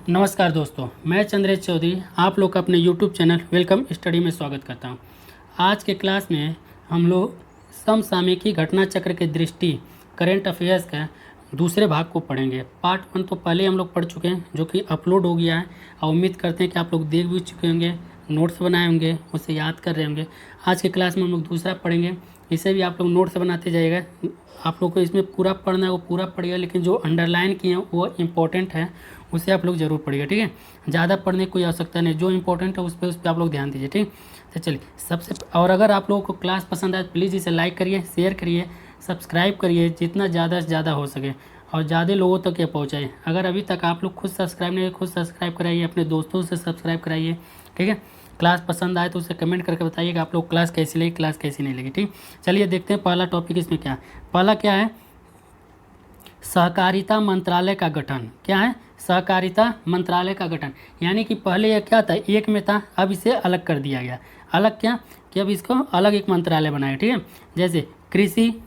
नमस्कार दोस्तों, मैं चंद्रेश चौधरी आप लोग का अपने YouTube चैनल वेलकम स्टडी में स्वागत करता हूं। आज के क्लास में हम लोग समसामयिकी घटना चक्र के दृष्टि करेंट अफेयर्स का दूसरे भाग को पढ़ेंगे। पार्ट 1 तो पहले हम लोग पढ़ चुके हैं, जो कि अपलोड हो गया है और उम्मीद करते हैं कि आप लोग देख भी चुके होंगे, नोट्स बनाए होंगे, उसे याद कर रहे होंगे। आज के क्लास में हम लोग दूसरा पढ़ेंगे, इसे भी आप लोग नोट्स बनाते जाइएगा। आप लोग को इसमें पूरा पढ़ना है वो पूरा पढ़िएगा, लेकिन जो अंडरलाइन किए हैं वो इम्पोर्टेंट है, उसे आप लोग ज़रूर पढ़िएगा। ठीक है, ज़्यादा पढ़ने की कोई आवश्यकता नहीं, जो इंपॉर्टेंट है उस पर आप लोग ध्यान दीजिए। ठीक, तो चलिए और अगर आप लोगों को क्लास पसंद आए प्लीज़ इसे लाइक करिए, शेयर करिए, सब्सक्राइब करिए, जितना ज़्यादा से ज़्यादा हो सके और ज़्यादा लोगों तक ये पहुँचाए। अगर अभी तक आप लोग खुद सब्सक्राइब नहीं, खुद सब्सक्राइब कराइए, अपने दोस्तों से सब्सक्राइब कराइए। ठीक है, क्लास पसंद आए तो उसे कमेंट करके बताइए कि आप लोग क्लास कैसी लगी, क्लास कैसी नहीं लगी। ठीक, चलिए देखते हैं पहला टॉपिक इसमें क्या है। पहला क्या है, सहकारिता मंत्रालय का गठन। क्या है, सहकारिता मंत्रालय का गठन। यानी कि पहले यह क्या था, एक में था, अब इसे अलग कर दिया गया। अलग क्या कि अब इसको अलग एक मंत्रालय बनाया। ठीक है, जैसे कृषि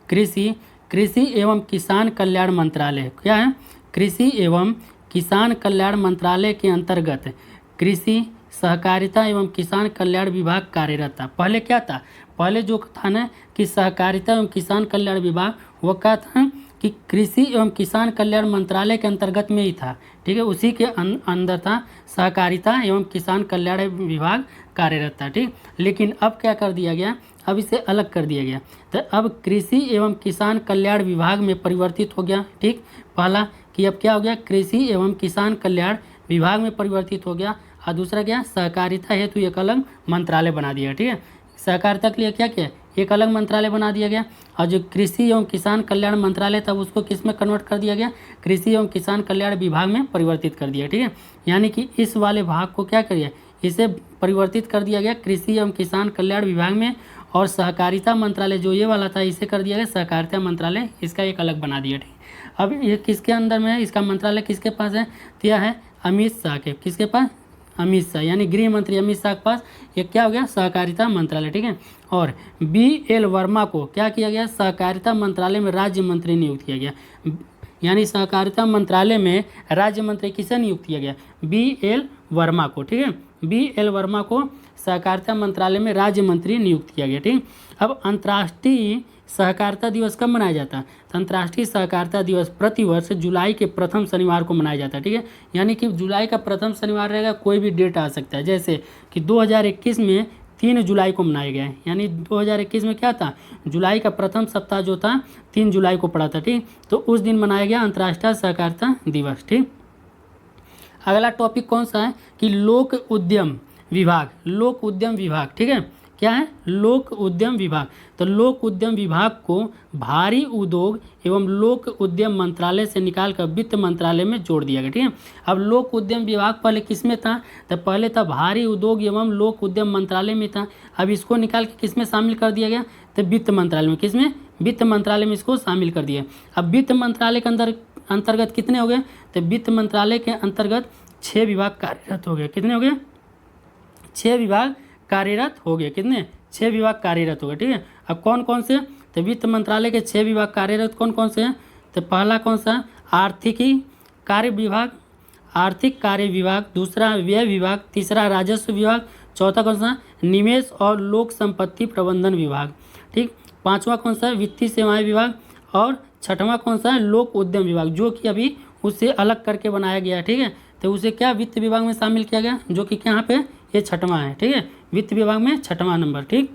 कृषि कृषि एवं किसान कल्याण मंत्रालय। क्या है, कृषि एवं किसान कल्याण मंत्रालय के अंतर्गत कृषि सहकारिता एवं किसान कल्याण विभाग कार्यरत था। पहले क्या था, पहले जो था ना कि सहकारिता एवं किसान कल्याण विभाग, वो क्या था कि कृषि एवं किसान कल्याण मंत्रालय के अंतर्गत में ही था। ठीक है, उसी के अंदर था सहकारिता एवं किसान कल्याण विभाग कार्यरत था। ठीक, लेकिन अब क्या कर दिया गया, अब इसे अलग कर दिया गया, तो अब कृषि एवं किसान कल्याण विभाग में परिवर्तित हो गया। ठीक, पहला कि अब क्या हो गया, कृषि एवं किसान कल्याण विभाग में परिवर्तित हो गया, और दूसरा क्या, सहकारिता हेतु एक अलग मंत्रालय बना दिया। ठीक है, सहकारिता के लिए क्या किया, एक अलग मंत्रालय बना दिया गया, और जो कृषि एवं किसान कल्याण मंत्रालय था उसको किस में कन्वर्ट कर दिया गया, कृषि एवं किसान कल्याण विभाग में परिवर्तित कर दिया। ठीक है, यानी कि इस वाले भाग को क्या करिए, इसे परिवर्तित कर दिया गया कृषि एवं किसान कल्याण विभाग में, और सहकारिता मंत्रालय जो ये वाला था इसे कर दिया गया सहकारिता मंत्रालय, इसका एक अलग बना दिया। ठीक, अब ये किसके अंदर में है, इसका मंत्रालय किसके पास है, तो यह है अमित शाह के, किसके पास, अमित शाह, यानी गृह मंत्री अमित शाह के पास ये क्या हो गया, सहकारिता मंत्रालय। ठीक है, और BL वर्मा को क्या किया गया, सहकारिता मंत्रालय में राज्य मंत्री नियुक्त किया गया। यानी सहकारिता मंत्रालय में राज्य मंत्री किसे नियुक्त किया गया, BL वर्मा को। ठीक है, BL वर्मा को सहकारिता मंत्रालय में राज्य मंत्री नियुक्त किया गया। ठीक, अब अंतर्राष्ट्रीय सहकारिता दिवस कब मनाया जाता है, तो अंतर्राष्ट्रीय सहकारिता दिवस प्रतिवर्ष जुलाई के प्रथम शनिवार को मनाया जाता है। ठीक है, यानी कि जुलाई का प्रथम शनिवार रहेगा, कोई भी डेट आ सकता है, जैसे कि 2021 में 3 जुलाई को मनाया गया है। यानी 2021 में क्या था, जुलाई का प्रथम सप्ताह जो था 3 जुलाई को पड़ा था। ठीक, तो उस दिन मनाया गया अंतर्राष्ट्रीय सहकारिता दिवस। ठीक, अगला टॉपिक कौन सा है कि लोक उद्यम विभाग, लोक उद्यम विभाग। ठीक है, क्या है, लोक उद्यम विभाग। तो लोक उद्यम विभाग को भारी उद्योग एवं लोक उद्यम मंत्रालय से निकालकर वित्त मंत्रालय में जोड़ दिया गया। ठीक है, अब लोक उद्यम विभाग पहले किस में था, तो पहले था भारी उद्योग एवं लोक उद्यम मंत्रालय में था, अब इसको निकाल के किस में शामिल कर दिया गया, तो वित्त मंत्रालय में। किस में, वित्त मंत्रालय में इसको शामिल कर दिया। अब वित्त मंत्रालय के अंतर्गत कितने हो गए, तो वित्त मंत्रालय के अंतर्गत 6 विभाग कार्यरत हो गए। कितने हो गए, 6 विभाग कार्यरत हो गए। कितने, 6 विभाग कार्यरत हो गए। ठीक है, अब कौन कौन से, तो वित्त मंत्रालय के 6 विभाग कार्यरत कौन कौन से हैं, तो पहला कौन सा, आर्थिकी कार्य विभाग, आर्थिक कार्य विभाग, दूसरा व्यय विभाग, तीसरा राजस्व विभाग, चौथा कौन सा, निवेश और लोक संपत्ति प्रबंधन विभाग। ठीक, पांचवा कौन सा, वित्तीय सेवाएं विभाग, और छठवां कौन सा है, लोक उद्यम विभाग, जो कि अभी उससे अलग करके बनाया गया है। ठीक है, तो उसे क्या वित्त विभाग में शामिल किया गया, जो कि यहाँ पे ये छठवां है। ठीक है, वित्त विभाग में छठवां नंबर। ठीक,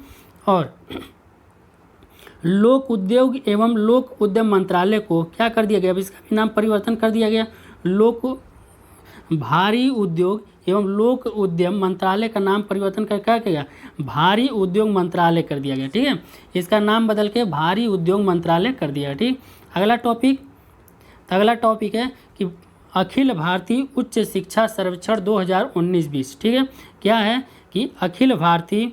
और लोक उद्योग एवं लोक उद्यम मंत्रालय को क्या कर दिया गया, अब इसका भी नाम परिवर्तन कर दिया गया, लोक भारी उद्योग एवं लोक उद्यम मंत्रालय का नाम परिवर्तन कर क्या किया, भारी उद्योग मंत्रालय कर दिया गया। ठीक है, इसका नाम बदल के भारी उद्योग मंत्रालय कर दिया। ठीक, अगला टॉपिक है कि अखिल भारतीय उच्च शिक्षा सर्वेक्षण 2019-20। ठीक है, क्या है कि अखिल भारतीय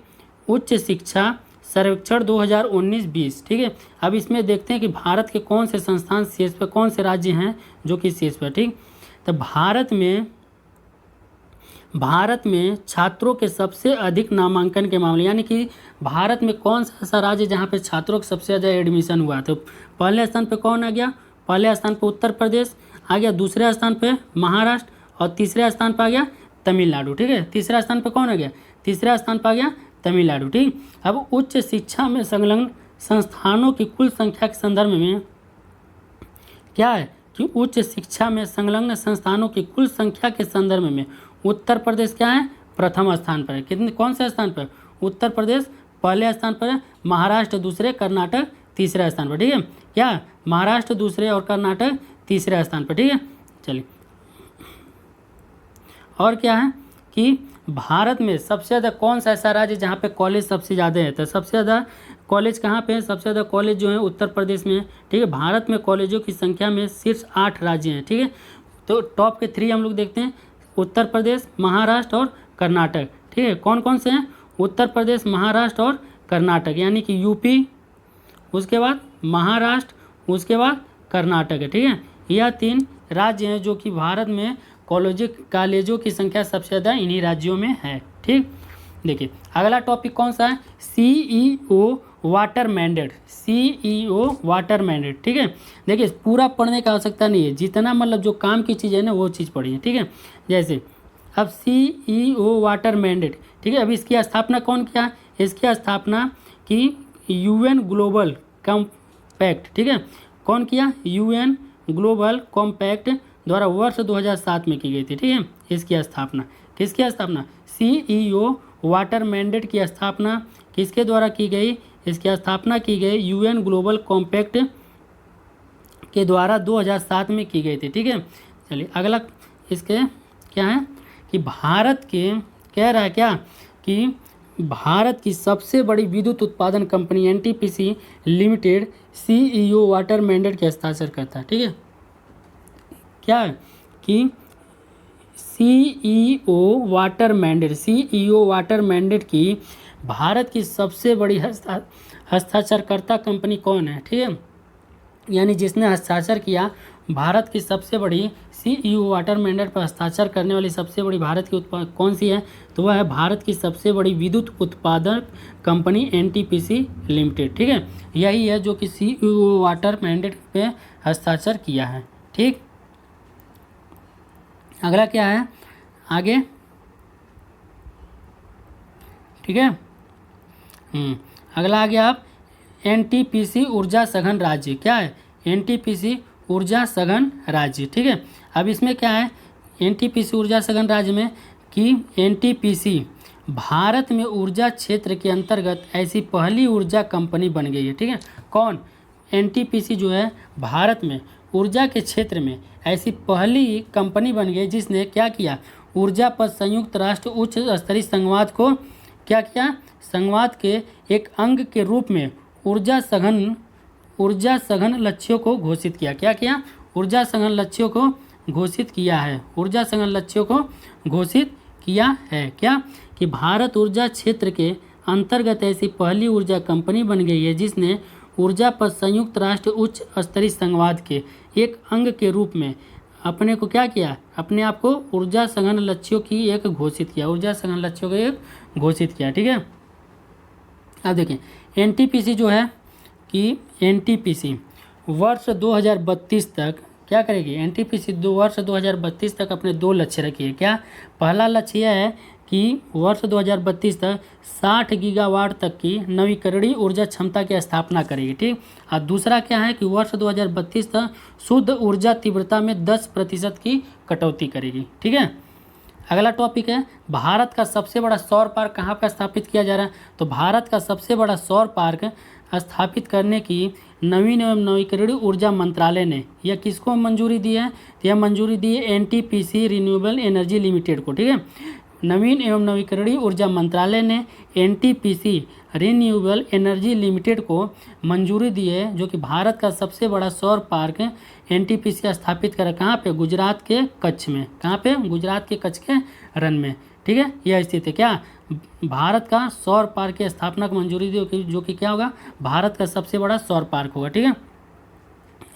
उच्च शिक्षा सर्वेक्षण 2019-20। ठीक है, अब इसमें देखते हैं कि भारत के कौन से संस्थान शीर्ष पर, कौन से राज्य हैं जो कि शीर्ष पर। ठीक, तो भारत में छात्रों के सबसे अधिक नामांकन के मामले, यानी कि भारत में कौन सा ऐसा राज्य जहाँ पे छात्रों का सबसे ज़्यादा एडमिशन हुआ, तो पहले स्थान पे कौन आ गया, पहले स्थान पर उत्तर प्रदेश आ गया, दूसरे स्थान पर महाराष्ट्र और तीसरे स्थान पर आ गया तमिलनाडु। ठीक है, तीसरा स्थान पर कौन आ गया, तीसरा स्थान पर आ गया तमिलनाडु। ठीक, अब उच्च शिक्षा में संलग्न संस्थानों की कुल संख्या के संदर्भ में क्या है कि उच्च शिक्षा में संलग्न संस्थानों की कुल संख्या के संदर्भ में उत्तर प्रदेश क्या है, प्रथम स्थान पर है। कितने, कौन से स्थान पर, उत्तर प्रदेश पहले स्थान पर है, महाराष्ट्र दूसरे, कर्नाटक तीसरे स्थान पर। ठीक है, क्या महाराष्ट्र दूसरे और कर्नाटक तीसरे स्थान पर। ठीक है, चलिए और क्या है कि भारत में सबसे ज़्यादा कौन सा ऐसा राज्य जहाँ पे कॉलेज सबसे ज़्यादा है, तो सबसे ज़्यादा कॉलेज कहाँ पे है, सबसे ज़्यादा कॉलेज जो है उत्तर प्रदेश में है। ठीक है, भारत में कॉलेजों की संख्या में शीर्ष 8 राज्य हैं। ठीक है, तो टॉप के 3 हम लोग देखते हैं, उत्तर प्रदेश, महाराष्ट्र और कर्नाटक। ठीक है, कौन कौन से हैं, उत्तर प्रदेश, महाराष्ट्र और कर्नाटक, यानी कि यूपी, उसके बाद महाराष्ट्र, उसके बाद कर्नाटक है। ठीक है, यह 3 राज्य हैं जो कि भारत में कॉलेजों की संख्या सबसे ज़्यादा इन्हीं राज्यों में है। ठीक, देखिए अगला टॉपिक कौन सा है, CEO water mandate, CEO water mandate. ठीक है, देखिए पूरा पढ़ने का आवश्यकता नहीं है, जितना मतलब जो काम की चीज़ है ना वो चीज़ पढ़िए। ठीक है, जैसे अब सीईओ वाटर मैंडेट। ठीक है, अब इसकी स्थापना कौन किया, इसकी स्थापना की यूएन ग्लोबल कॉम्पैक्ट। ठीक है, कौन किया, यूएन ग्लोबल कॉम्पैक्ट द्वारा वर्ष 2007 में की गई थी। ठीक है, इसकी स्थापना, किसकी स्थापना, सीईओ वाटर मैंडेट की स्थापना किसके द्वारा की गई, इसकी स्थापना की गई यूएन ग्लोबल कॉम्पैक्ट के द्वारा 2007 में की गई थी। ठीक है, चलिए अगला इसके क्या है कि भारत के कह रहा है क्या कि भारत की सबसे बड़ी विद्युत उत्पादन company NTPC limited CEO water mandate के हस्ताक्षर करता है। ठीक है, क्या है कि सीईओ वाटर मैंडेट की भारत की सबसे बड़ी हस्ताक्षरकर्ता कंपनी कौन है। ठीक है, यानी जिसने हस्ताक्षर किया भारत की सबसे बड़ी सीईओ वाटर मैंडेट पर हस्ताक्षर करने वाली सबसे बड़ी भारत की कौन सी है, तो वह है भारत की सबसे बड़ी विद्युत उत्पादक कंपनी एनटीपीसी लिमिटेड। ठीक है, यही है जो कि सीईओ वाटर मैंडेट पे हस्ताक्षर किया है। ठीक, अगला क्या है आगे, ठीक है, अगला आ गया आप एनटीपीसी ऊर्जा सघन राज्य। क्या है, एनटीपीसी ऊर्जा सघन राज्य। ठीक है, अब इसमें क्या है एनटीपीसी ऊर्जा सघन राज्य में कि एनटीपीसी भारत में ऊर्जा क्षेत्र के अंतर्गत ऐसी पहली ऊर्जा कंपनी बन गई है। ठीक है, कौन, एनटीपीसी जो है भारत में ऊर्जा के क्षेत्र में ऐसी पहली कंपनी बन गई जिसने क्या किया, ऊर्जा पर संयुक्त राष्ट्र उच्च स्तरीय संवाद को क्या किया, संवाद के एक अंग के रूप में ऊर्जा सघन लक्ष्यों को घोषित किया। क्या किया, ऊर्जा सघन लक्ष्यों को घोषित किया है, ऊर्जा सघन लक्ष्यों को घोषित किया है। क्या कि भारत ऊर्जा क्षेत्र के अंतर्गत ऐसी पहली ऊर्जा कंपनी बन गई है जिसने ऊर्जा पर संयुक्त राष्ट्र उच्च स्तरीय संवाद के एक अंग के रूप में अपने को क्या किया, अपने आप को ऊर्जा सघन लक्ष्यों की एक घोषित किया, ऊर्जा सघन लक्ष्यों को एक घोषित किया। ठीक है, अब देखें एनटीपीसी जो है कि एनटीपीसी वर्ष 2032 तक क्या करेगी, एनटीपीसी वर्ष 2032 तक अपने 2 लक्ष्य रखिए। क्या, पहला लक्ष्य यह है कि वर्ष 2032 तक 60 गीगावाट तक की नवीकरणीय ऊर्जा क्षमता की स्थापना करेगी। ठीक, और दूसरा क्या है कि वर्ष 2032 तक शुद्ध ऊर्जा तीव्रता में 10% की कटौती करेगी। ठीक है, अगला टॉपिक है भारत का सबसे बड़ा सौर पार्क कहाँ पर स्थापित किया जा रहा है, तो भारत का सबसे बड़ा सौर पार्क स्थापित करने की नवीन एवं नवीकरणीय ऊर्जा मंत्रालय ने यह किसको मंजूरी दी है, तो यह मंजूरी दी है एनटीपीसी रिन्यूएबल एनर्जी लिमिटेड को। ठीक है, नवीन एवं नवीकरणीय ऊर्जा मंत्रालय ने एनटीपीसी रिन्यूएबल एनर्जी लिमिटेड को मंजूरी दी है जो कि भारत का सबसे बड़ा सौर पार्क एनटीपीसी स्थापित करा, कहाँ पे, गुजरात के कच्छ में, कहाँ पे, गुजरात के कच्छ के रन में। ठीक है, यह स्थित है। क्या, भारत का सौर पार्क की स्थापना को मंजूरी दी जो कि क्या होगा, भारत का सबसे बड़ा सौर पार्क होगा। ठीक है,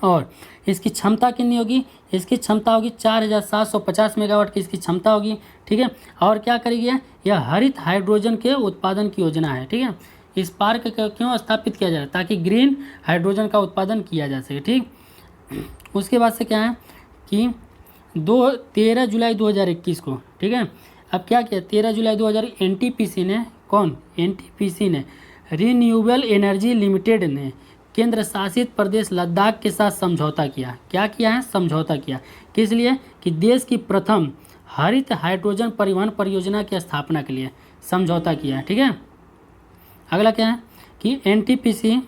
और इसकी क्षमता कितनी होगी, इसकी क्षमता होगी 4750 मेगावाट की इसकी क्षमता होगी। ठीक है, और क्या करेगी, यह हरित हाइड्रोजन के उत्पादन की योजना है। ठीक है, इस पार्क को क्यों स्थापित किया जा रहा है, ताकि ग्रीन हाइड्रोजन का उत्पादन किया जा सके। ठीक, उसके बाद से क्या है कि 13 जुलाई 2021 को, ठीक है, अब क्या किया 13 जुलाई 2000 एनटीपीसी ने, कौन, एनटीपीसी ने, रिन्यूएबल एनर्जी लिमिटेड ने केंद्र शासित प्रदेश लद्दाख के साथ समझौता किया। क्या किया है, समझौता किया, किस लिए, कि देश की प्रथम हरित हाइड्रोजन परिवहन परियोजना की स्थापना के लिए समझौता किया है, ठीक है। अगला क्या है कि एनटीपीसी,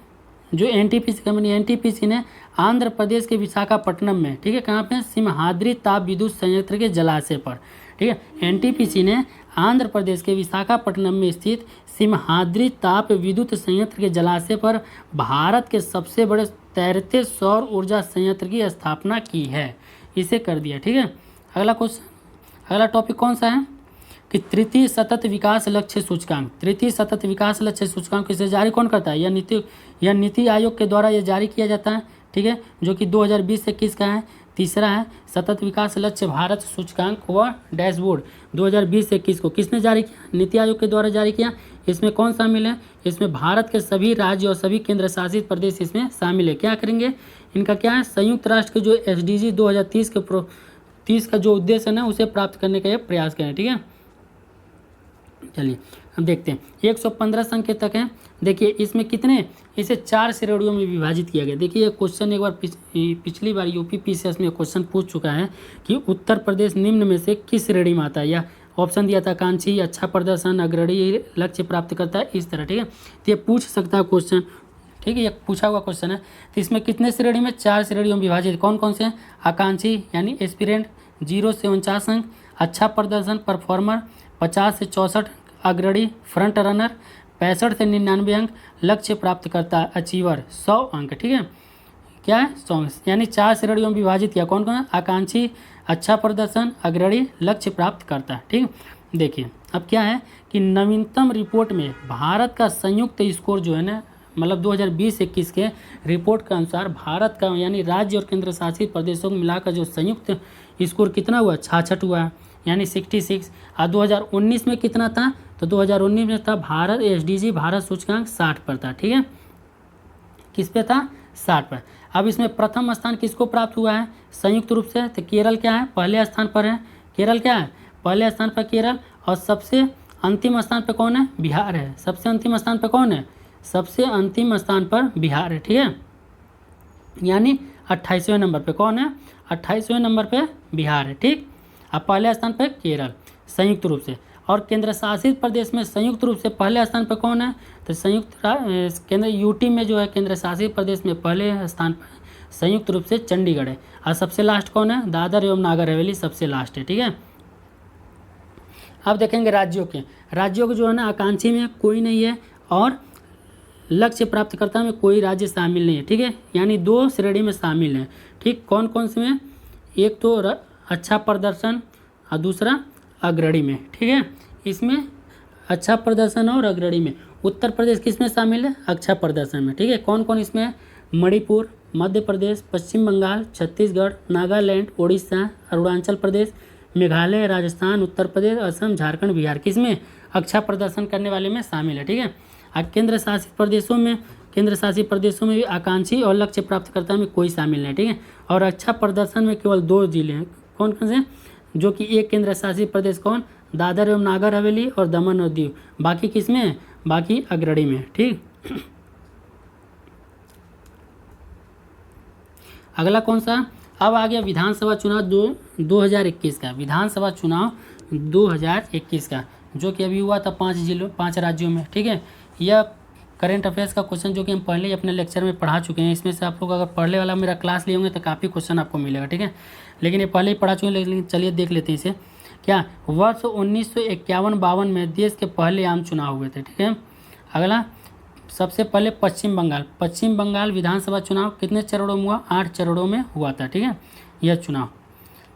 जो एनटीपीसी कंपनी, एनटीपीसी ने आंध्र प्रदेश के विशाखापट्टनम में, ठीक है, कहाँ पे, सिमहाद्री ताप विद्युत संयंत्र के जलाशय पर, ठीक है, एनटीपीसी ने आंध्र प्रदेश के विशाखापट्टनम में स्थित सिमहाद्री ताप विद्युत संयंत्र के जलाशय पर भारत के सबसे बड़े तैरते सौर ऊर्जा संयंत्र की स्थापना की है, इसे कर दिया, ठीक है। अगला क्वेश्चन, अगला टॉपिक कौन सा है कि तृतीय सतत विकास लक्ष्य सूचकांक। तृतीय सतत विकास लक्ष्य सूचकांक इसे जारी कौन करता है, यह नीति आयोग के द्वारा यह जारी किया जाता है, ठीक है, जो कि 2020 से 21 का है। तीसरा है सतत विकास लक्ष्य भारत सूचकांक व डैशबोर्ड 2020 से 21 को किसने जारी किया, नीति आयोग के द्वारा जारी किया। इसमें कौन शामिल है, इसमें भारत के सभी राज्य और सभी केंद्र शासित प्रदेश इसमें शामिल है। क्या करेंगे, इनका क्या है, संयुक्त राष्ट्र के जो SDG 2030 का जो उद्देश्य है ना, उसे प्राप्त करने का ये प्रयास करें, ठीक है। चलिए हम देखते हैं, 115 संकेतक हैं। देखिए इसमें कितने, इसे 4 श्रेणियों में विभाजित किया गया। देखिए ये क्वेश्चन एक बार पिछली बार UPPCS में क्वेश्चन पूछ चुका है कि उत्तर प्रदेश निम्न में से किस श्रेणी में आता है, या ऑप्शन दिया था आकांक्षी, अच्छा प्रदर्शन, अग्रणी, लक्ष्य प्राप्त करता है, इस तरह, ठीक है। तो ये पूछ सकता है क्वेश्चन, ठीक है, ये पूछा हुआ क्वेश्चन है। तो इसमें कितने श्रेणी में, 4 श्रेणियों में विभाजित। कौन कौन से हैं, आकांक्षी यानी एस्पिरेंट 0 से 49 अंक, अच्छा प्रदर्शन परफॉर्मर 50 से 64, अग्रणी फ्रंट रनर 65 से 99 अंक, लक्ष्य प्राप्त करता अचीवर 100 अंक, ठीक है। क्या है, 100, यानी 4 श्रेणियों में विभाजित किया। कौन कौन है, आकांक्षी, अच्छा प्रदर्शन, अग्रणी, लक्ष्य प्राप्त करता है, ठीक। देखिए अब क्या है कि नवीनतम रिपोर्ट में भारत का संयुक्त स्कोर जो है ना, मतलब 2020-21 के रिपोर्ट के अनुसार भारत का यानी राज्य और केंद्र शासित प्रदेशों को मिलाकर जो संयुक्त स्कोर कितना हुआ, 66 हुआ है, यानी 66। और 2019 में कितना था, तो 2019 में था भारत SDG भारत सूचकांक 60 पर था, ठीक है, किस पे था, 60 पर। अब इसमें प्रथम स्थान किसको प्राप्त हुआ है संयुक्त रूप से, तो केरल क्या है, पहले स्थान पर है, केरल क्या है, पहले स्थान पर केरल। और सबसे अंतिम स्थान पर कौन है, बिहार है, सबसे अंतिम स्थान पर कौन है, सबसे अंतिम स्थान पर बिहार है, ठीक है, यानी 28वें नंबर पे कौन है, 28वें नंबर पे बिहार है, ठीक। अब पहले स्थान पर केरल संयुक्त रूप से। और केंद्र शासित प्रदेश में संयुक्त रूप से पहले स्थान पर कौन है, तो केंद्र UT में जो है केंद्र शासित प्रदेश में पहले स्थान पर संयुक्त रूप से चंडीगढ़ है। और सबसे लास्ट कौन है, दादर एवं नागर हवेली सबसे लास्ट है, ठीक है। अब देखेंगे राज्यों के, राज्यों को जो है ना, आकांक्षी में कोई नहीं है और लक्ष्य प्राप्तकर्ता में कोई राज्य शामिल नहीं है, ठीक है, यानी 2 श्रेणी में शामिल हैं, ठीक। कौन कौन से में, एक तो अच्छा प्रदर्शन और दूसरा अग्रणी में, ठीक है। इसमें अच्छा प्रदर्शन और अग्रणी में उत्तर प्रदेश किस में शामिल है, अच्छा प्रदर्शन में, ठीक है। कौन कौन इसमें है, मणिपुर, मध्य प्रदेश, पश्चिम बंगाल, छत्तीसगढ़, नागालैंड, उड़ीसा, अरुणाचल प्रदेश, मेघालय, राजस्थान, उत्तर प्रदेश, असम, झारखंड, बिहार किस में अच्छा प्रदर्शन करने वाले में शामिल है, ठीक है। केंद्र शासित प्रदेशों में भी आकांक्षी और लक्ष्य प्राप्तकर्ता में कोई शामिल नहीं, ठीक है। और अच्छा प्रदर्शन में केवल 2 जिले हैं, कौन कौन से, जो कि एक केंद्र शासित प्रदेश कौन, दादर एवं नागर हवेली और दमन और दीव, बाकी किस में है, बाकी अग्रणी में, ठीक। अगला कौन सा, अब आ गया विधानसभा चुनाव 2021 का, विधानसभा चुनाव 2021 का, जो कि अभी हुआ था 5 राज्यों में, ठीक है। यह करंट अफेयर्स का क्वेश्चन जो कि हम पहले ही अपने लेक्चर में पढ़ा चुके हैं। इसमें से आप लोग अगर पढ़ने वाला मेरा क्लास लिए होंगे तो काफ़ी क्वेश्चन आपको मिलेगा, ठीक है, लेकिन ये पहले ही पढ़ा चुके हैं। लेकिन चलिए देख लेते हैं इसे। क्या, वर्ष 1951-52 में देश के पहले आम चुनाव हुए थे, ठीक है। अगला, सबसे पहले पश्चिम बंगाल विधानसभा चुनाव कितने चरणों में हुआ, 8 चरणों में हुआ था, ठीक है, यह चुनाव।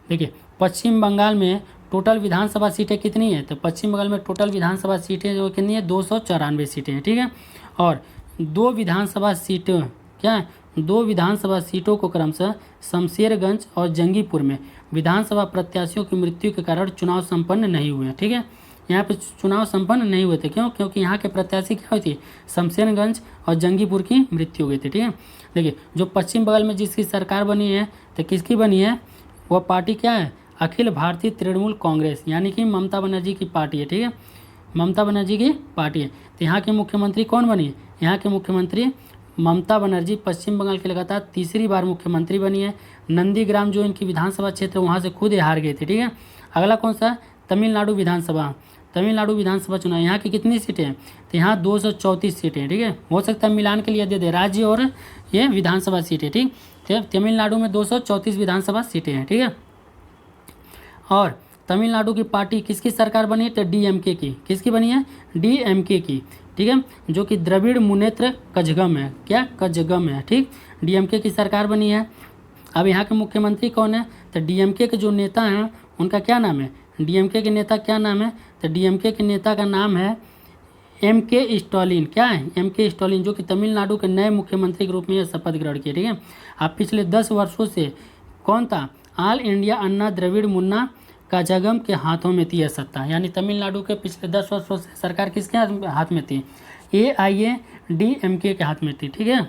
देखिए पश्चिम बंगाल में टोटल विधानसभा सीटें कितनी है, तो पश्चिम बंगाल में टोटल विधानसभा सीटें जो कितनी है, 294 सीटें हैं, ठीक है। और 2 विधानसभा सीटें, क्या है, 2 विधानसभा सीटों को क्रमशः शमशेरगंज और जंगीपुर में विधानसभा प्रत्याशियों की मृत्यु के कारण चुनाव संपन्न नहीं हुए, ठीक है। यहाँ पे चुनाव संपन्न नहीं हुए थे। क्यों? क्योंकि यहाँ के प्रत्याशी क्या हुई थी, शमशेरगंज और जंगीपुर की मृत्यु हो गई थी। ठीक है, देखिए जो पश्चिम बगल में जिसकी सरकार बनी है तो किसकी बनी है, वह पार्टी क्या है, अखिल भारतीय तृणमूल कांग्रेस, यानी कि ममता बनर्जी की पार्टी है। ठीक है, ममता बनर्जी की पार्टी है। तो यहाँ के मुख्यमंत्री कौन बनी है, यहाँ के मुख्यमंत्री ममता बनर्जी पश्चिम बंगाल की लगातार तीसरी बार मुख्यमंत्री बनी है। नंदीग्राम जो इनकी विधानसभा क्षेत्र वहाँ से खुद हार गए थे। ठीक है, अगला कौन सा, तमिलनाडु विधानसभा, तमिलनाडु विधानसभा चुनाव, यहाँ की कितनी सीटें हैं, तो यहाँ 234 सीटें हैं। ठीक है, हो सकता है मिलान के लिए दे दे राज्य और ये विधानसभा सीटें। ठीक, तो तमिलनाडु में 234 विधानसभा सीटें हैं। ठीक है, और तमिलनाडु की पार्टी किसकी सरकार बनी है, तो डीएमके की, किसकी बनी है, डीएमके की। ठीक है, जो कि द्रविड़ मुनेत्र कझगम है, क्या कझगम है। ठीक, डीएमके की सरकार बनी है। अब यहाँ के मुख्यमंत्री कौन है, तो डीएमके के जो नेता हैं उनका क्या नाम है, डीएमके के नेता क्या नाम है, तो डीएमके के नेता का नाम है एमके स्टालिन। क्या है, एमके स्टालिन, जो कि तमिलनाडु के नए मुख्यमंत्री के रूप में शपथ ग्रहण किए। ठीक है, अब पिछले 10 वर्षों से कौन था, ऑल इंडिया अन्ना द्रविड़ मुन्ना कझगम के हाथों में थी यह सत्ता, यानी तमिलनाडु के पिछले 10 वर्षों से सरकार किसके हाथ में थी, AIADMK के हाथ में थी। ठीक है,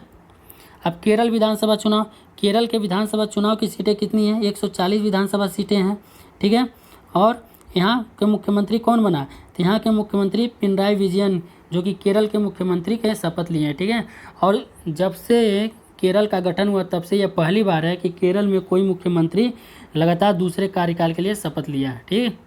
अब केरल विधानसभा चुनाव, केरल के विधानसभा चुनाव की सीटें कितनी हैं, 140 विधानसभा सीटें हैं। ठीक है, और यहाँ के मुख्यमंत्री कौन बना, तो यहाँ के मुख्यमंत्री पिनराई विजयन, जो कि केरल के मुख्यमंत्री के शपथ लिए हैं। ठीक है, और जब से केरल का गठन हुआ तब से यह पहली बार है कि केरल में कोई मुख्यमंत्री लगातार दूसरे कार्यकाल के लिए शपथ लिया है। ठीक है,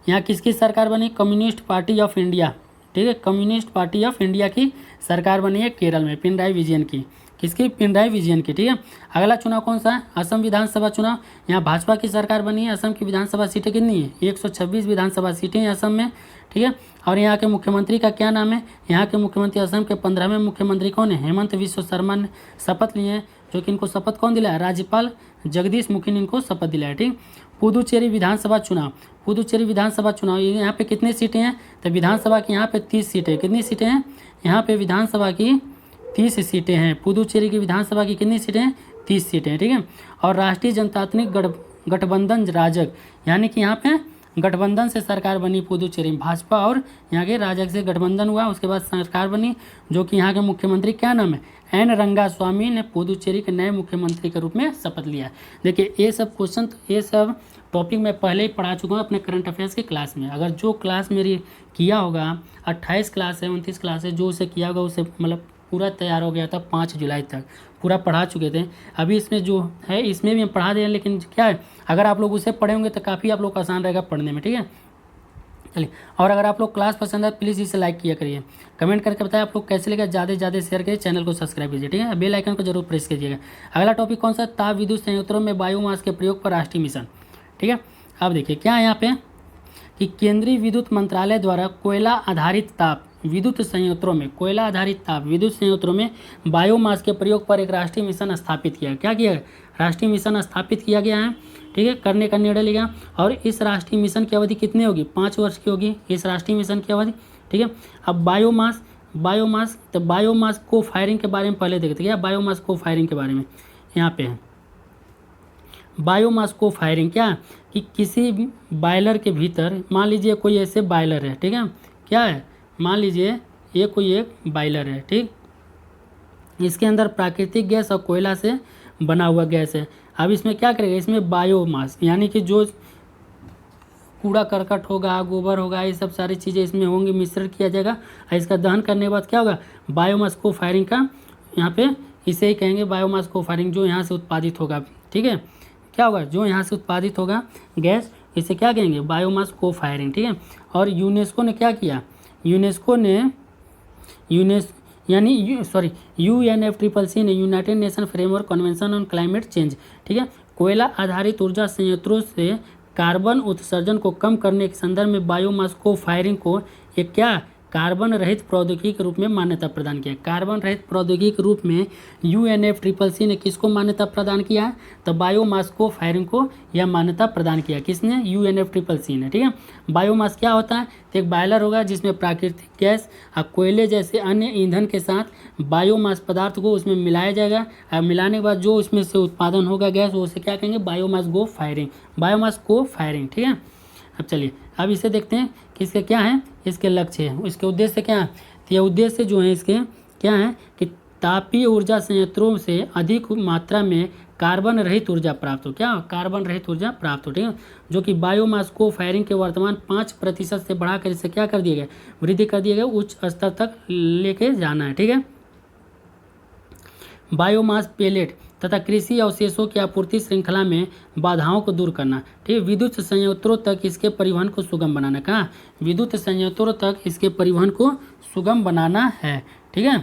यहाँ किसकी सरकार बनी, कम्युनिस्ट पार्टी ऑफ इंडिया। ठीक है, कम्युनिस्ट पार्टी ऑफ इंडिया की सरकार बनी है केरल में, पिनराई विजयन की, किसकी, पिनराई विजयन की। ठीक है, अगला चुनाव कौन सा है, असम विधानसभा चुनाव, यहाँ भाजपा की सरकार बनी है। असम की विधानसभा सीटें कितनी है, 126 विधानसभा सीटें हैं असम में। ठीक है, और यहाँ के मुख्यमंत्री का क्या नाम है, यहाँ के मुख्यमंत्री असम के 15वें मुख्यमंत्री कौन है, हेमंत विश्व शर्मा ने शपथ लिए हैं, जो कि इनको शपथ कौन दिलाया, राज्यपाल जगदीश मुखी ने इनको शपथ दिलाया। ठीक, पुदुचेरी विधानसभा चुनाव, पुदुचेरी विधानसभा चुनाव, यहाँ पे कितनी सीटें हैं, तो विधानसभा की यहाँ पे 30 सीटें, कितनी सीटें हैं, यहाँ पे विधानसभा की 30 सीटें हैं। पुदुचेरी की विधानसभा की कितनी सीटें हैं, 30 सीटें। ठीक है, और राष्ट्रीय जनतांत्रिक गठबंधन राजग, यानी कि यहाँ पे गठबंधन से सरकार बनी पुदुचेरी, भाजपा और यहाँ के राजग से गठबंधन हुआ, उसके बाद सरकार बनी, जो कि यहाँ के मुख्यमंत्री क्या नाम है, एन रंगास्वामी ने पुदुचेरी के नए मुख्यमंत्री के रूप में शपथ लिया। देखिए ये सब क्वेश्चन, ये सब टॉपिक मैं पहले ही पढ़ा चुका हूँ अपने करंट अफेयर्स की क्लास में। अगर जो क्लास मेरी किया होगा, 28 क्लास है, 29 क्लास है, जो उसे किया होगा उसे मतलब पूरा तैयार हो गया था 5 जुलाई तक, पूरा पढ़ा चुके थे। अभी इसमें जो है इसमें भी हम पढ़ा दें, लेकिन क्या है, अगर आप लोग उसे पढ़े होंगे तो काफ़ी आप लोग को आसान रहेगा पढ़ने में। ठीक है, चलिए, और अगर आप लोग क्लास पसंद है प्लीज़ इसे लाइक किया करिए, कमेंट करके बताएं आप लोग कैसे लगा, ज़्यादा से ज़्यादा शेयर करिए, चैनल को सब्सक्राइब कीजिए। ठीक है, बेल आइकन को जरूर प्रेस कीजिएगा। अगला टॉपिक कौन सा, ताप विद्युत संयंत्रों में बायोमास के प्रयोग पर राष्ट्रीय मिशन। ठीक है, अब देखिए क्या है यहाँ पे कि केंद्रीय विद्युत मंत्रालय द्वारा कोयला आधारित ताप विद्युत संयंत्रों में, कोयला आधारित ताप विद्युत संयंत्रों में बायोमास के प्रयोग पर एक राष्ट्रीय मिशन स्थापित किया। क्या किया है, राष्ट्रीय मिशन स्थापित किया गया है। ठीक है, करने का निर्णय लिया, और इस राष्ट्रीय मिशन की अवधि कितनी होगी, 5 वर्ष की होगी इस राष्ट्रीय मिशन की अवधि। ठीक है, अब बायोमास तो बायोमास को फायरिंग के बारे में पहले देखते हैं, बायोमास को फायरिंग के बारे में यहाँ पे है। बायोमास को फायरिंग क्या, कि किसी बॉयलर के भीतर, मान लीजिए कोई ऐसे बॉयलर है, ठीक है, क्या है, मान लीजिए ये कोई एक बॉयलर है, ठीक, इसके अंदर प्राकृतिक गैस और कोयला से बना हुआ गैस है। अब इसमें क्या करेगा, इसमें बायोमास यानी कि जो कूड़ा करकट होगा, गोबर होगा, ये सब सारी चीज़ें इसमें होंगी, मिश्रण किया जाएगा, और इसका दहन करने के बाद क्या होगा, बायोमास को फायरिंग का, यहाँ पे इसे ही कहेंगे बायोमास को फायरिंग, जो यहाँ से उत्पादित होगा। ठीक है, क्या होगा, जो यहाँ से उत्पादित होगा गैस, इसे क्या कहेंगे, बायोमास को फायरिंग। ठीक है, और यूनेस्को ने क्या किया, यूनेस्को ने UNFCCC ने United nation framework convention on climate change, ठीक है, कोयला आधारित ऊर्जा संयंत्रों से कार्बन उत्सर्जन को कम करने के संदर्भ में बायोमास को फायरिंग को एक क्या, कार्बन रहित प्रौद्योगिकी के रूप में मान्यता प्रदान किया। कार्बन रहित प्रौद्योगिकी के रूप में UNFCCC ने किसको मान्यता प्रदान किया है, तो बायोमास को फायरिंग को यह मान्यता प्रदान किया। किसने, UNFCCC ने। ठीक है, बायोमास क्या होता है, तो एक बॉयलर होगा जिसमें प्राकृतिक गैस और कोयले जैसे अन्य ईंधन के साथ बायोमास पदार्थ को उसमें मिलाया जाएगा, और मिलाने के बाद जो उसमें से उत्पादन होगा गैस, वो उसे क्या कहेंगे, बायोमास को फायरिंग, बायोमास को फायरिंग। ठीक है, अब चलिए अब इसे देखते हैं कि इसके क्या है, इसके लक्ष्य है, इसके उद्देश्य क्या है। तो ये उद्देश्य जो है इसके क्या है कि तापीय ऊर्जा संयंत्रों से अधिक मात्रा में कार्बन रहित ऊर्जा प्राप्त हो। क्या कार्बन रहित ऊर्जा प्राप्त हो, ठीक है, जो कि बायोमास को फायरिंग के वर्तमान 5% से बढ़ाकर इसे क्या कर दिया गया, वृद्धि कर दिया गया, उच्च स्तर तक लेके जाना है, ठीक है। बायोमास पेलेट तथा कृषि अवशेषों की आपूर्ति श्रृंखला में बाधाओं को दूर करना, ठीक है। विद्युत संयंत्रों तक इसके परिवहन को सुगम बनाना, कहाँ विद्युत संयंत्रों तक इसके परिवहन को सुगम बनाना है, ठीक है।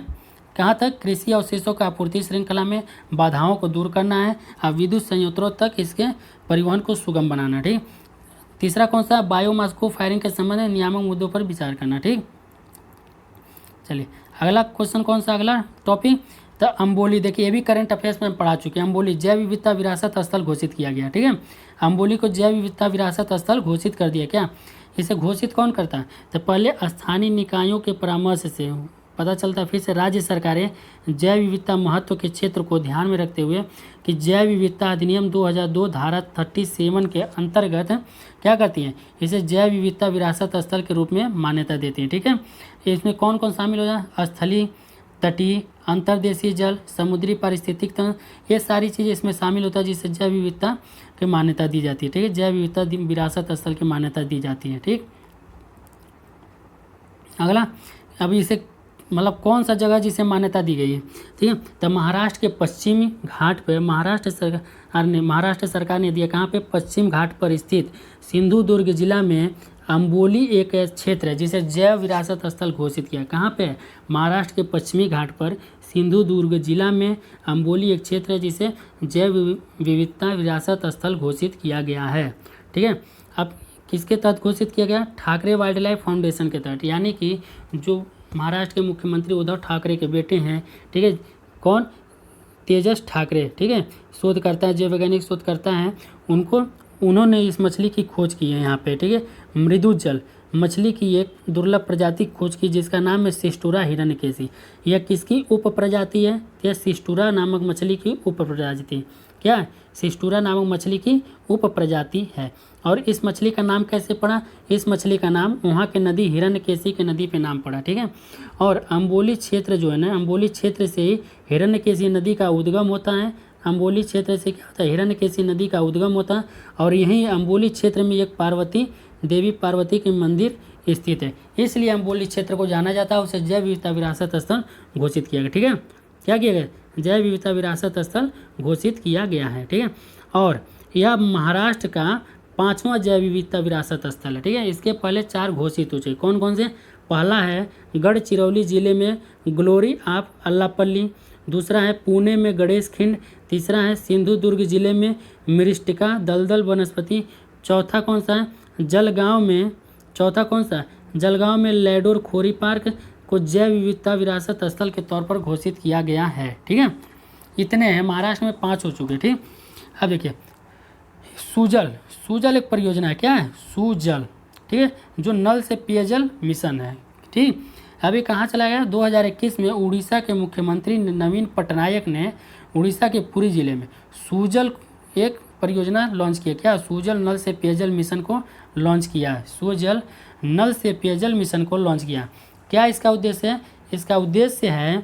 कहाँ तक, कृषि अवशेषों का आपूर्ति श्रृंखला में बाधाओं को दूर करना है और विद्युत संयंत्रों तक इसके परिवहन को सुगम बनाना, ठीक। तीसरा कौन सा, बायोमास को फायरिंग के संबंध में नियामक मुद्दों पर विचार करना, ठीक। चलिए अगला क्वेश्चन कौन सा, अगला टॉपिक तो अम्बोली। देखिए ये भी करंट अफेयर्स में पढ़ा चुके हैं। अम्बोली जैव विविधता विरासत स्थल घोषित किया गया, ठीक है। अम्बोली को जैव विविधता विरासत स्थल घोषित कर दिया। क्या इसे घोषित कौन करता है, तो पहले स्थानीय निकायों के परामर्श से पता चलता है, फिर से राज्य सरकारें जैव विविधता महत्व के क्षेत्र को ध्यान में रखते हुए कि जैव विविधता अधिनियम 2002 धारा 37 के अंतर्गत क्या करती हैं, इसे जैव विविधता विरासत स्थल के रूप में मान्यता देती हैं, ठीक है। इसमें कौन कौन शामिल हो जाए, स्थलीय, तटीय, अंतर्देशीय जल, समुद्री पारिस्थितिक तंत्र, ये सारी चीज़ें इसमें शामिल होता है जिससे जैव विविधता की मान्यता दी जाती है, ठीक है। जैव विविधता विरासत स्थल की मान्यता दी जाती है, ठीक। अगला अब इसे मतलब कौन सा जगह जिसे मान्यता दी गई है, ठीक है, तो महाराष्ट्र के पश्चिमी घाट पर महाराष्ट्र सरकार ने दिया, कहाँ पे, पश्चिम घाट पर स्थित सिंधुदुर्ग जिला में अम्बोली एक क्षेत्र है जिसे जैव विरासत स्थल घोषित किया। कहाँ पे, महाराष्ट्र के पश्चिमी घाट पर सिंधुदुर्ग जिला में अम्बोली एक क्षेत्र है जिसे जैव विविधता विरासत स्थल घोषित किया गया है, ठीक है। अब किसके तहत घोषित किया गया, ठाकरे वाइल्ड लाइफ फाउंडेशन के तहत, यानी कि जो महाराष्ट्र के मुख्यमंत्री उद्धव ठाकरे के बेटे हैं, ठीक है, कौन, तेजस ठाकरे, ठीक है, शोधकर्ता, जैव वैज्ञानिक शोधकर्ता हैं, उन्होंने इस मछली की खोज की है यहाँ पे, ठीक है। मृदुजल मछली की एक दुर्लभ प्रजाति खोज की जिसका नाम है सिस्टूरा हिरण्यकेशी। यह किसकी उप प्रजाति है, यह सिस्टूरा नामक मछली की उप प्रजाति, क्या है, सिस्टूरा नामक मछली की उप प्रजाति है। और इस मछली का नाम कैसे पड़ा, इस मछली का नाम वहाँ के नदी हिरण्यकेशी के नदी पे नाम पड़ा, ठीक है। और अम्बोली क्षेत्र जो है ना, अम्बोली क्षेत्र से हिरण्यकेशी नदी का उद्गम होता है। अम्बोली क्षेत्र से क्या होता है, हिरण्यकेशी नदी का उद्गम होता है और यहीं अम्बोली क्षेत्र में एक देवी पार्वती के मंदिर स्थित है, इसलिए अम्बोली क्षेत्र को जाना जाता है, उसे जैव विविधता विरासत स्थल घोषित किया गया, ठीक है। क्या किया गया, जैव विविधता विरासत स्थल घोषित किया गया है, ठीक है। और यह महाराष्ट्र का 5वां जैव विविधता विरासत स्थल है, ठीक है। इसके पहले 4 घोषित हो चुके, कौन कौन से, पहला है गढ़चिरौली जिले में ग्लोरी ऑफ अल्लापल्ली, दूसरा है पुणे में गणेश खिंड, तीसरा है सिंधुदुर्ग जिले में मिरिस्टिका दलदल वनस्पति, चौथा कौन सा है, जलगांव में लैडोर खोरी पार्क को जैव विविधता विरासत स्थल के तौर पर घोषित किया गया है, ठीक है। इतने हैं, महाराष्ट्र में 5 हो चुके, ठीक। अब देखिए सुजल एक परियोजना है, क्या है, सुजल, ठीक है, जो नल से पेयजल मिशन है, ठीक। अभी कहाँ चला गया, 2021 में उड़ीसा के मुख्यमंत्री नवीन पटनायक ने उड़ीसा के पुरी जिले में सुजल एक परियोजना लॉन्च किया। क्या, सुजल नल से पेयजल मिशन को लॉन्च किया है, सुजल नल से पेयजल मिशन को लॉन्च किया। क्या इसका उद्देश्य है, इसका उद्देश्य है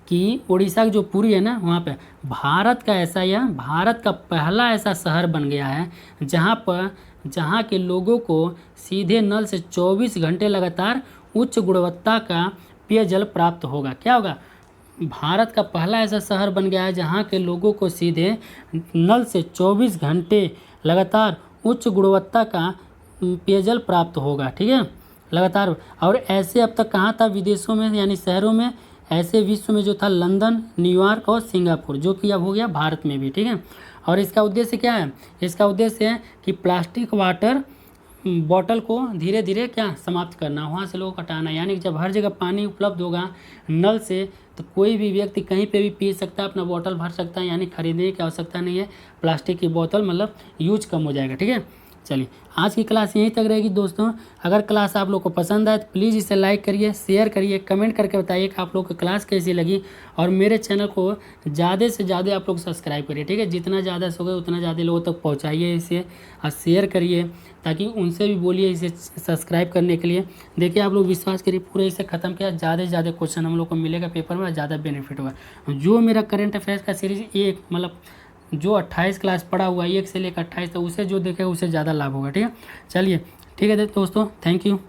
कि उड़ीसा की जो पुरी है ना, वहाँ पे भारत का पहला ऐसा शहर बन गया है जहाँ के लोगों को सीधे नल से 24 घंटे लगातार उच्च गुणवत्ता का पेयजल प्राप्त होगा। क्या होगा, भारत का पहला ऐसा शहर बन गया है जहाँ के लोगों को सीधे नल से 24 घंटे लगातार उच्च गुणवत्ता का पेयजल प्राप्त होगा, ठीक है, लगातार। और ऐसे अब तक कहाँ था, विदेशों में यानी शहरों में, ऐसे विश्व में जो था लंदन, न्यूयॉर्क और सिंगापुर, जो कि अब हो गया भारत में भी, ठीक है। और इसका उद्देश्य क्या है, इसका उद्देश्य है कि प्लास्टिक वाटर बॉटल को धीरे धीरे क्या समाप्त करना, वहाँ से लोगों को हटाना, यानी कि जब हर जगह पानी उपलब्ध होगा नल से तो कोई भी व्यक्ति कहीं पे भी पी सकता है, अपना बोतल भर सकता है, यानी खरीदने की आवश्यकता नहीं है, प्लास्टिक की बोतल मतलब यूज कम हो जाएगा, ठीक है। चलिए आज की क्लास यहीं तक रहेगी दोस्तों। अगर क्लास आप लोग को पसंद आए तो प्लीज़ इसे लाइक करिए, शेयर करिए, कमेंट करके बताइए कि आप लोग को क्लास कैसी लगी। और मेरे चैनल को ज़्यादा से ज़्यादा आप लोग सब्सक्राइब करिए, ठीक है। जितना ज़्यादा हो गए उतना ज़्यादा लोगों तक पहुँचाइए इसे और शेयर करिए, ताकि उनसे भी बोलिए इसे सब्सक्राइब करने के लिए। देखिए आप लोग विश्वास करिए, पूरे इसे ख़त्म किया, ज़्यादा से ज़्यादा क्वेश्चन हम लोग को मिलेगा पेपर में, ज़्यादा बेनिफिट होगा। जो मेरा करंट अफेयर्स का सीरीज एक मतलब जो 28 क्लास पढ़ा हुआ है 1 से लेकर 28 तक, उसे जो देखेगा उसे ज़्यादा लाभ होगा, ठीक है। चलिए ठीक है दोस्तों, थैंक यू।